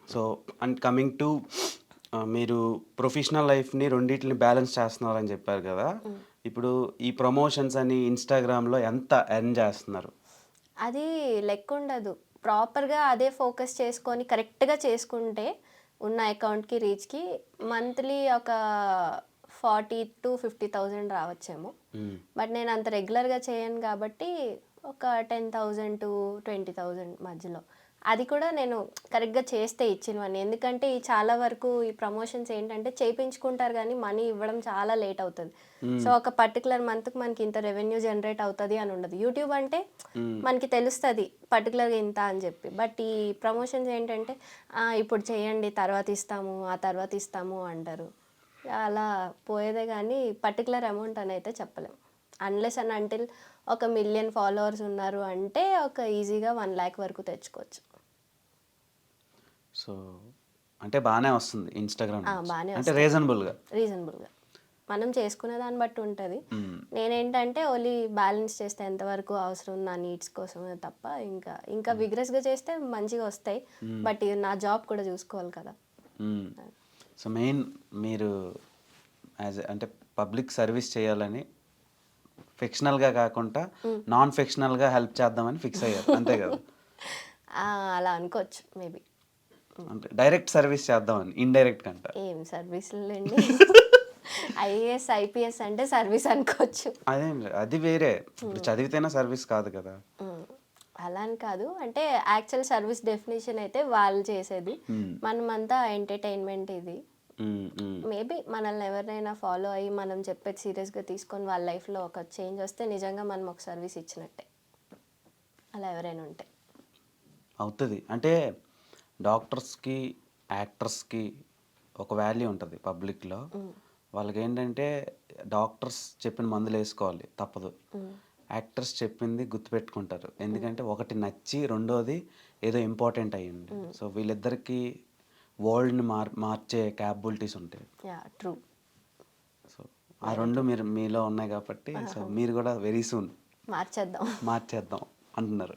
So and coming to మీరు professional లైఫ్ని రెండింటిని బ్యాలెన్స్ చేస్తున్నారని చెప్పారు కదా. ఇప్పుడు ఈ ప్రమోషన్స్ అని ఇన్స్టాగ్రామ్లో ఎంత ఎర్న్ చేస్తున్నారు? అది లెక్క ఉండదు. ప్రాపర్‌గా అదే ఫోకస్ చేసుకొని కరెక్ట్‌గా చేసుకుంటే ఉన్న అకౌంట్‌కి, రీచ్‌కి మంత్లీ ఒక 40,000-50,000 రావచ్చేమో. బట్ నేను అంత రెగ్యులర్‌గా చేయను కాబట్టి ఒక 10,000-20,000 మధ్యలో. అది కూడా నేను కరెక్ట్‌గా చేస్తే ఇచ్చినవన్నీ. ఎందుకంటే ఈ చాలా వరకు ఈ ప్రమోషన్స్ ఏంటంటే చేపించుకుంటారు గానీ మనీ ఇవ్వడం చాలా లేట్ అవుతది. సో, ఒక పర్టిక్యులర్ మంత్‌కి మనకి ఇంత రెవెన్యూ జనరేట్ అవుతది అని ఉండదు. యూట్యూబ్ అంటే మనకి తెలుస్తది పర్టిక్యులర్‌గా ఇంత అని చెప్పి. బట్ ఈ ప్రమోషన్స్ ఏంటంటే ఇప్పుడు చేయండి తర్వాత ఇస్తాము, ఆ తర్వాత ఇస్తాము అంటారు. అలా పోయేదే గానీ పర్టిక్యులర్ అమౌంట్ అని అయితే చెప్పలేం. అన్‌లెస్ అండ్ అంటిల్ ఒక 1,000,000 ఫాలోవర్స్ ఉన్నారు అంటే ఒక ఈజీగా 1,00,000 వరకు తెచ్చుకోవచ్చు. సో అంటే బాగానే వస్తుంది ఇన్స్టాగ్రామ్ బానే అంటే వస్తది. రీజనబుల్గా. రీజనబుల్‌గా. మనం చేసుకునే దాన్ని బట్టి ఉంటది. నేనేంటంటే ఓన్లీ బ్యాలెన్స్ చేస్తే ఎంతవరకు అవసరం నా నీడ్స్ కోసమే తప్ప ఇంకా విగ్రెస్‌గా చేస్తే మంచిగా వస్తాయి. బట్ ఇది నా జాబ్ కూడా చూసుకోవాలి కదా! సో మెయిన్ మీరు అంటే పబ్లిక్ సర్వీస్ చేయాలని ఫిక్షనల్గా కాకుండా నాన్ ఫిక్షనల్గా హెల్ప్ చేద్దామని ఫిక్స్ అయ్యారు అంతే కదా. అలా అనుకోవచ్చు మేబీ. అంటే డైరెక్ట్ సర్వీస్ చేద్దామని ఇండైరెక్ట్ కంట. ఏం సర్వీసులండి. ఐఏఎస్, ఐపీఎస్ అంటే సర్వీస్ అనుకోవచ్చు. అదేం లేదు, అది వేరే. ఇప్పుడు చదివితేనే సర్వీస్ కాదు కదా. అలా అని కాదు. అంటే యాక్చువల్ సర్వీస్ డెఫినిషన్ అయితే వాళ్ళు చేసేది. మనమంతా ఎంటర్‌టైన్‌మెంట్ ఇది. మేబీ మనల్ని ఎవరినైనా ఫాలో అయ్యి మనం చెప్పేది సీరియస్‌గా తీసుకొని వాళ్ళ లైఫ్‌లో ఒక చేంజ్ వస్తే నిజంగా మనం ఒక సర్వీస్ ఇచ్చినట్టే. అలా ఎవరైనా ఉంటే. అవుతుంది. అంటే డాక్టర్స్కి, యాక్టర్స్కి ఒక వాల్యూ ఉంటుంది పబ్లిక్లో. వాళ్ళకి ఏంటంటే డాక్టర్స్ చెప్పిన మందులు వేసుకోవాలి తప్పదు. యాక్టర్స్ చెప్పింది గుర్తుపెట్టుకుంటారు. ఎందుకంటే ఒకటి నచ్చి రెండోది ఏదో ఇంపార్టెంట్ అయ్యింది. సో వీళ్ళిద్దరికీ వరల్డ్ని మార్చే క్యాపబిలిటీస్ ఉంటాయి. ట్రూ. సో ఆ రెండు మీలో ఉన్నాయి కాబట్టి సో మీరు కూడా వెరీ సూన్ మార్చేద్దాం. మార్చేద్దాం అంటున్నారు.